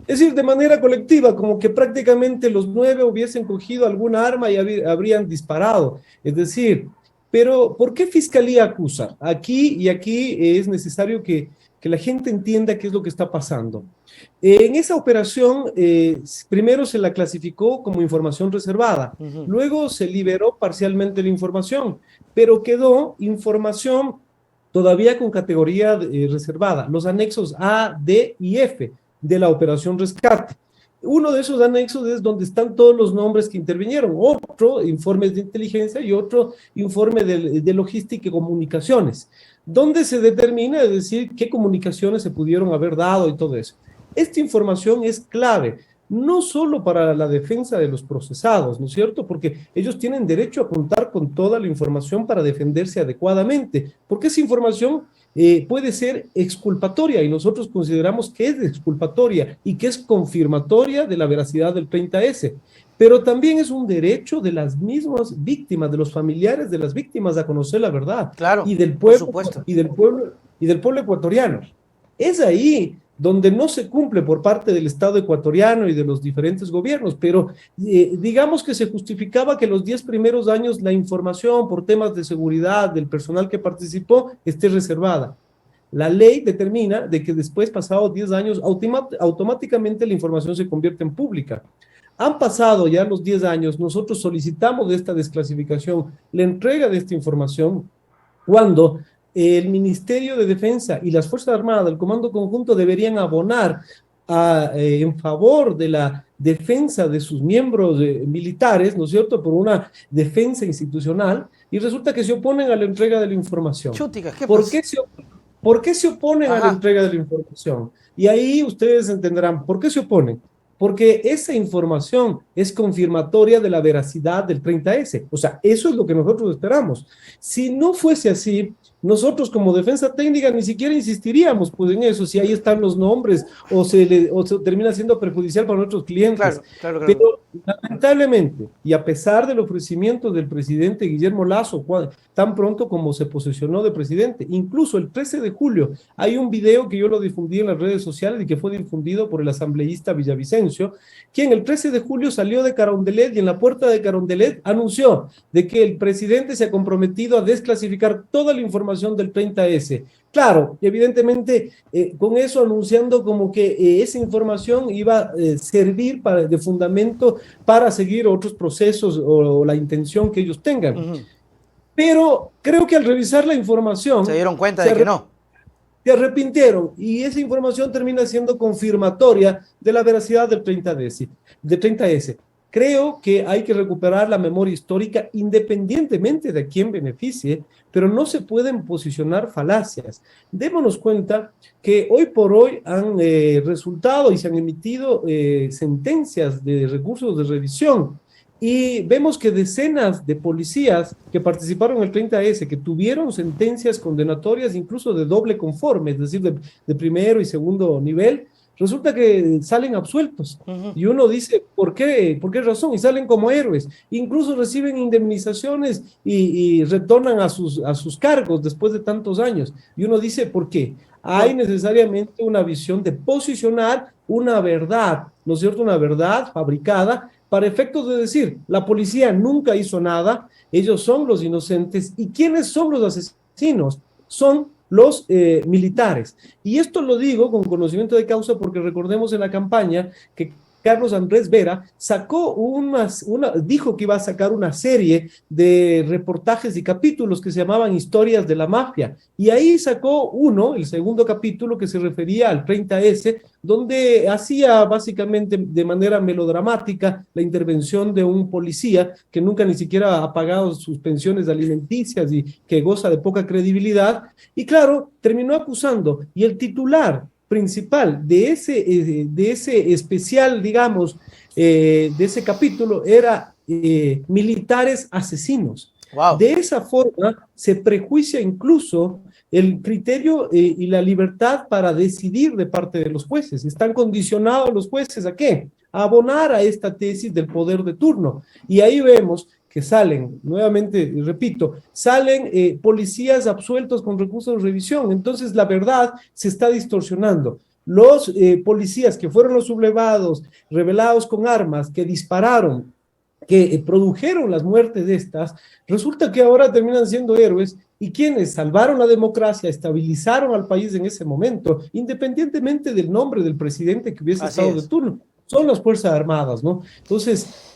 Es decir, de manera colectiva, como que prácticamente los 9 hubiesen cogido alguna arma y habrían disparado. Es decir, pero ¿por qué Fiscalía acusa? Aquí es necesario que la gente entienda qué es lo que está pasando. En esa operación, primero se la clasificó como información reservada, Ujú. luego se liberó parcialmente la información, pero quedó información todavía con categoría reservada, los anexos A, D y F de la operación rescate. Uno de esos anexos es donde están todos los nombres que intervinieron, otro informes de inteligencia y otro informe de logística y comunicaciones, donde se determina, es decir, qué comunicaciones se pudieron haber dado y todo eso. Esta información es clave, no solo para la defensa de los procesados, ¿no es cierto? Porque ellos tienen derecho a contar con toda la información para defenderse adecuadamente, porque esa información puede ser exculpatoria y nosotros consideramos que es exculpatoria y que es confirmatoria de la veracidad del 30S, pero también es un derecho de las mismas víctimas, de los familiares de las víctimas a conocer la verdad Claro, y del por pueblo supuesto. y del pueblo y del pueblo ecuatoriano. Es ahí donde no se cumple por parte del Estado ecuatoriano y de los diferentes gobiernos, pero digamos que se justificaba que los 10 primeros años la información por temas de seguridad del personal que participó esté reservada. La ley determina de que después, pasados 10 años, automáticamente la información se convierte en pública. Han pasado ya los 10 años, nosotros solicitamos esta desclasificación, la entrega de esta información, cuando el Ministerio de Defensa y las Fuerzas Armadas, el Comando Conjunto, deberían abonar en favor de la defensa de sus miembros militares, ¿no es cierto?, por una defensa institucional, y resulta que se oponen a la entrega de la información. Chúticas, ¿qué ¿Por pasa? qué ¿Por qué se oponen a la Ajá. entrega de la información? Y ahí ustedes entenderán por qué se oponen. Porque esa información es confirmatoria de la veracidad del 30S. O sea, eso es lo que nosotros esperamos. Si no fuese así, nosotros como defensa técnica ni siquiera insistiríamos pues, en eso, si ahí están los nombres o se termina siendo perjudicial para nuestros clientes. Claro, claro, claro. Pero lamentablemente, y a pesar del ofrecimiento del presidente Guillermo Lazo, tan pronto como se posesionó de presidente, incluso el 13 de julio, hay un video que yo lo difundí en las redes sociales y que fue difundido por el asambleísta Villavicencio, quien el 13 de julio salió de Carondelet y en la puerta de Carondelet anunció de que el presidente se ha comprometido a desclasificar toda la información del 30S. Claro, evidentemente con eso anunciando como que esa información iba a servir de fundamento para seguir otros procesos o la intención que ellos tengan. Ujú. Pero creo que al revisar la Se información dieron cuenta se, de que arre- no. se arrepintieron y esa información termina siendo confirmatoria de la veracidad del 30S. Creo que hay que recuperar la memoria histórica independientemente de a quién beneficie, pero no se pueden posicionar falacias. Démonos cuenta que hoy por hoy han resultado y se han emitido sentencias de recursos de revisión y vemos que decenas de policías que participaron en el 30S, que tuvieron sentencias condenatorias incluso de doble conforme, es decir, de primero y segundo nivel, resulta que salen absueltos. Ujú. Y uno dice, ¿por qué? ¿Por qué razón? Y salen como héroes. Incluso reciben indemnizaciones y retornan a sus cargos después de tantos años. Y uno dice, ¿por qué? Hay Por, necesariamente una visión de posicionar una verdad, ¿no es cierto? Una verdad fabricada para efectos de decir, la policía nunca hizo nada, ellos son los inocentes. ¿Y quiénes son los asesinos? Son los militares. Y esto lo digo con conocimiento de causa porque recordemos en la campaña que Carlos Andrés Vera dijo que iba a sacar una serie de reportajes y capítulos que se llamaban Historias de la Mafia. Y ahí sacó uno, el segundo capítulo, que se refería al 30S, donde hacía básicamente de manera melodramática la intervención de un policía que nunca ni siquiera ha pagado sus pensiones alimenticias y que goza de poca credibilidad. Y claro, terminó acusando. Y el titular principal de ese especial, digamos, de ese capítulo era militares asesinos. wow. De esa forma se prejuicia incluso el criterio y la libertad para decidir de parte de los jueces. Están condicionados los jueces ¿a qué? A abonar a esta tesis del poder de turno. Y ahí vemos que salen, nuevamente, repito, salen policías absueltos con recursos de revisión. Entonces la verdad se está distorsionando. los policías que fueron los sublevados, rebelados con armas, que dispararon, que produjeron las muertes de estas, resulta que ahora terminan siendo héroes y quienes salvaron la democracia, estabilizaron al país en ese momento, independientemente del nombre del presidente que hubiese Así estado de es. turno, son las Fuerzas Armadas, ¿no? Entonces,